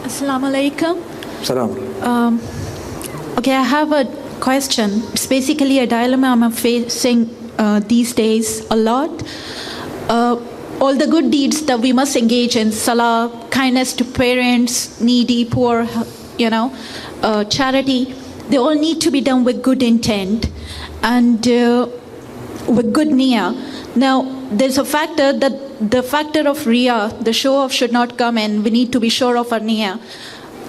Assalamu alaikum. Salam. Okay, I have a question. It's basically a dilemma I'm facing these days a lot. All the good deeds that we must engage in, salah, kindness to parents, needy, poor, charity, they all need to be done with good intent and with good niyyah. Now, there's a factor that the factor of riyah, the show-off should not come in. We need to be sure of our niyyah.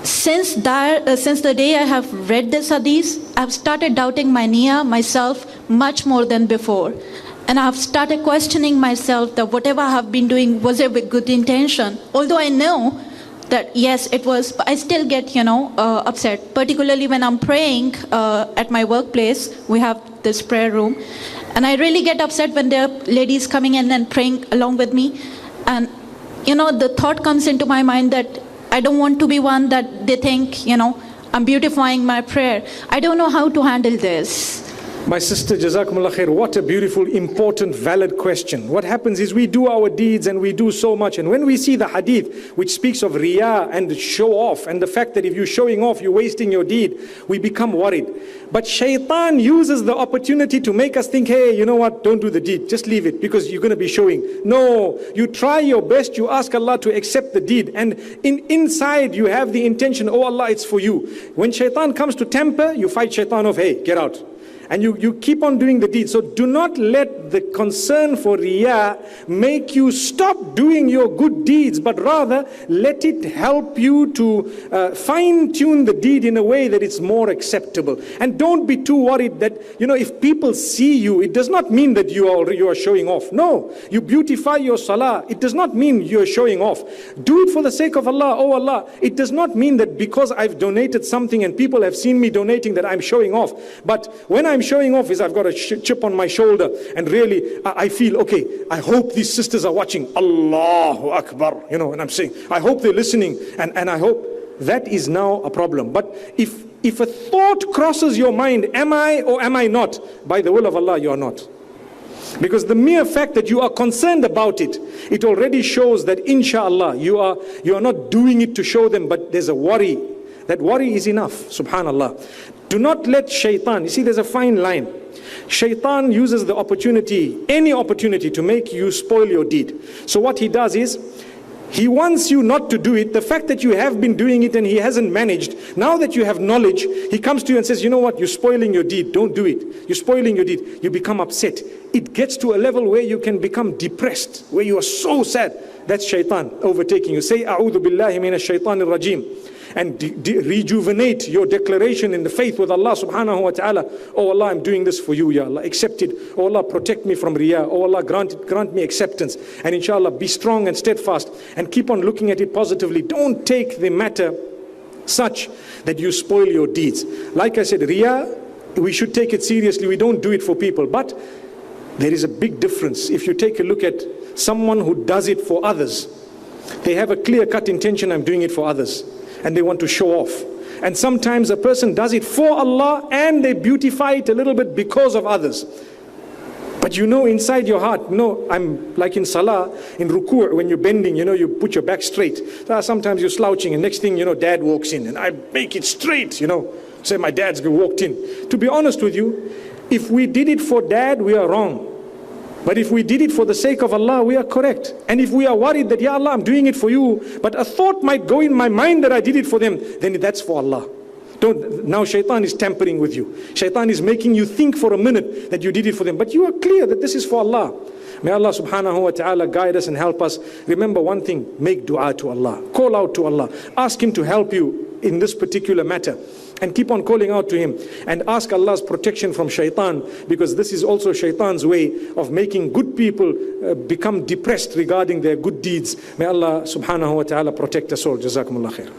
Since the day I have read this hadith, I've started doubting my niyyah myself much more than before. And I've started questioning myself that whatever I have been doing, was it with good intention? Although I know that yes, it was, but I still get, upset. Particularly when I'm praying at my workplace, we have this prayer room. And I really get upset when there are ladies coming in and praying along with me. And, the thought comes into my mind that I don't want to be one that they think, I'm beautifying my prayer. I don't know how to handle this. My sister, Jazakumullah khair, what a beautiful, important, valid question. What happens is we do our deeds and we do so much. And when we see the hadith which speaks of riyah and show off and the fact that if you're showing off, you're wasting your deed, we become worried. But shaitan uses the opportunity to make us think, hey, you know what, don't do the deed, just leave it because you're going to be showing. No, you try your best, you ask Allah to accept the deed. And inside you have the intention, oh Allah, it's for you. When shaitan comes to temper, you fight shaitan off, hey, get out. And you keep on doing the deed. So do not let the concern for riyah make you stop doing your good deeds, but rather let it help you to fine-tune the deed in a way that it's more acceptable. And don't be too worried that, if people see you, it does not mean that you are showing off. No, you beautify your salah. It does not mean you are showing off. Do it for the sake of Allah. Oh Allah, it does not mean that because I've donated something and people have seen me donating that I'm showing off. But when I'm showing off is I've got a chip on my shoulder and really I feel, okay, I hope these sisters are watching. Allahu Akbar, and I'm saying, I hope they're listening and I hope that is now a problem. But if a thought crosses your mind, am I or am I not? By the will of Allah, you are not. Because the mere fact that you are concerned about it, it already shows that inshallah you are not doing it to show them, but there's a worry. That worry is enough, subhanallah. Do not let shaitan, you see there's a fine line. Shaitan uses the opportunity, any opportunity to make you spoil your deed. So what he does is, he wants you not to do it. The fact that you have been doing it and he hasn't managed, now that you have knowledge, he comes to you and says, you know what, you're spoiling your deed, don't do it. You're spoiling your deed. You become upset. It gets to a level where you can become depressed, where you are so sad. That's shaitan overtaking you. Say, A'udhu billahi minash shaitanir rajim. And rejuvenate your declaration in the faith with Allah subhanahu wa ta'ala. Oh Allah, I'm doing this for you, Ya Allah, accept it. Oh Allah, protect me from riyah. Oh Allah, grant me acceptance. And inshallah, be strong and steadfast and keep on looking at it positively. Don't take the matter such that you spoil your deeds. Like I said, riyah, we should take it seriously. We don't do it for people. But there is a big difference. If you take a look at someone who does it for others, they have a clear-cut intention, I'm doing it for others. And they want to show off. And sometimes a person does it for Allah and they beautify it a little bit because of others. But inside your heart, I'm like in salah, in ruku', when you're bending, you put your back straight. Sometimes you're slouching and next thing, dad walks in and I make it straight, say my dad's walked in. To be honest with you, if we did it for dad, we are wrong. But if we did it for the sake of Allah, we are correct. And if we are worried that, Ya Allah, I'm doing it for you, but a thought might go in my mind that I did it for them, then that's for Allah. Now shaitan is tampering with you. Shaitan is making you think for a minute that you did it for them. But you are clear that this is for Allah. May Allah subhanahu wa ta'ala guide us and help us. Remember one thing, make dua to Allah. Call out to Allah. Ask Him to help you in this particular matter. And keep on calling out to Him and ask Allah's protection from shaitan, because this is also shaitan's way of making good people become depressed regarding their good deeds. May Allah subhanahu wa ta'ala protect us all. Jazakumullah khair.